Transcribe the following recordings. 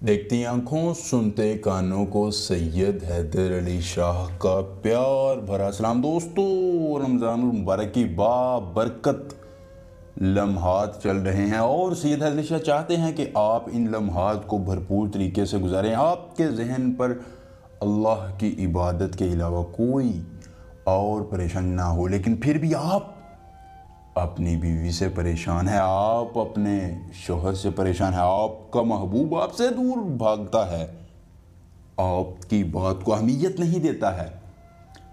देखती आंखों सुनते कानों को सैयद हैदर अली शाह का प्यार भरा सलाम। दोस्तों, रमज़ान मुबारक की बाबरकत लम्हात चल रहे हैं और सैयद हैदर अली शाह चाहते हैं कि आप इन लम्हात को भरपूर तरीके से गुजारें। आपके जहन पर अल्लाह की इबादत के अलावा कोई और परेशानी ना हो, लेकिन फिर भी आप अपनी बीवी से परेशान है, आप अपने शोहर से परेशान है, आपका महबूब आपसे दूर भागता है, आपकी बात को अहमियत नहीं देता है।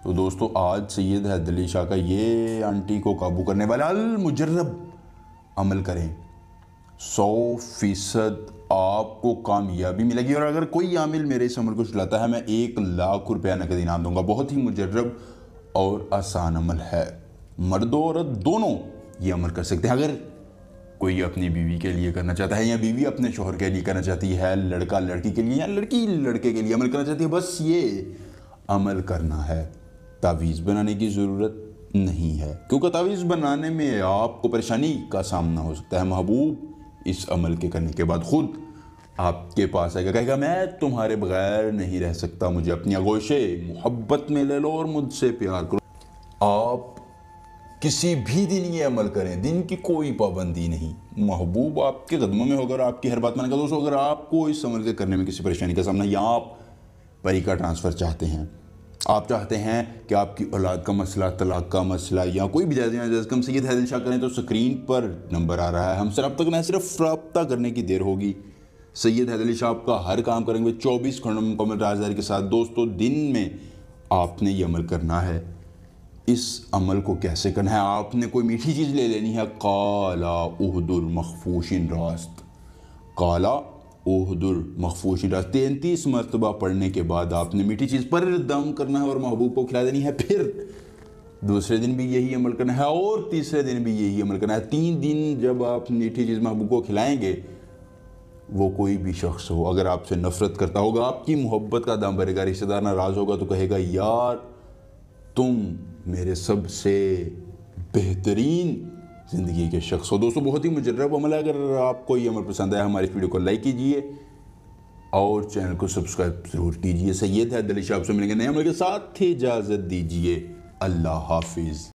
तो दोस्तों, आज सैयद हैदर अली शाह का ये आंटी को काबू करने वाला अल मुजर्रब अमल करें, 100% आपको कामयाबी मिलेगी। और अगर कोई आमिल मेरे इस अमल को चलाता है, मैं 1,00,000 रुपया नकद इनाम दूंगा। बहुत ही मुजर्रब और आसान अमल है, मर्द और औरत दोनों ये अमल कर सकते हैं। अगर कोई अपनी बीवी के लिए करना चाहता है या बीवी अपने शोहर के लिए करना चाहती है, लड़का लड़की के लिए या लड़की लड़के के लिए अमल करना चाहती है, बस ये अमल करना है। तावीज़ बनाने की ज़रूरत नहीं है, क्योंकि तावीज़ बनाने में आपको परेशानी का सामना हो सकता है। महबूब इस अमल के करने के बाद खुद आपके पास आएगा, कहेगा मैं तुम्हारे बगैर नहीं रह सकता, मुझे अपनी आगोशे मोहब्बत में ले लो और मुझसे प्यार करो। आप किसी भी दिन ये अमल करें, दिन की कोई पाबंदी नहीं, महबूब आपके कदमों में होगा और आपकी हर बात मानेगा। दोस्तों, अगर आपको इस अमल के करने में किसी परेशानी का सामना या आप परी का ट्रांसफ़र चाहते हैं, आप चाहते हैं कि आपकी औलाद का मसला, तलाक का मसला या कोई भी जायज़ कम सैयद हैदर अली शाह करें, तो स्क्रीन पर नंबर आ रहा है, हमसे रब्ता करना है। सिर्फ रब्ता करने की देर होगी। सैयद हैदर अली शाह आपका हर काम करेंगे 24 घंटों में मुकम्मल राज़दारी के साथ। दोस्तों, दिन में आपने ये अमल करना है। इस अमल को कैसे करना है? आपने कोई मीठी चीज़ ले लेनी है, काला उहदुर मखफूशिन रास्त, काला उहदुर मखफूशिन रास्त 33 मरतबा पढ़ने के बाद आपने मीठी चीज़ पर दम करना है और महबूब को खिला देनी है। फिर दूसरे दिन भी यही अमल करना है और तीसरे दिन भी यही अमल करना है। 3 दिन जब आप मीठी चीज़ महबूब को खिलाएंगे, वो कोई भी शख्स हो, अगर आपसे नफ़रत करता होगा, आपकी मोहब्बत का दाम भरेगा, रिश्तेदार नाराज़ होगा तो कहेगा यार तुम मेरे सबसे बेहतरीन ज़िंदगी के शख्स हो। दोस्तों, बहुत ही मुजर्रब अमल है। अगर आपको ये अमल पसंद आया, हमारी वीडियो को लाइक कीजिए और चैनल को सब्सक्राइब ज़रूर कीजिए। सैयद हैदर अली शाह से मिलेंगे नए अमल के साथ। इजाज़त दीजिए, अल्लाह हाफिज़।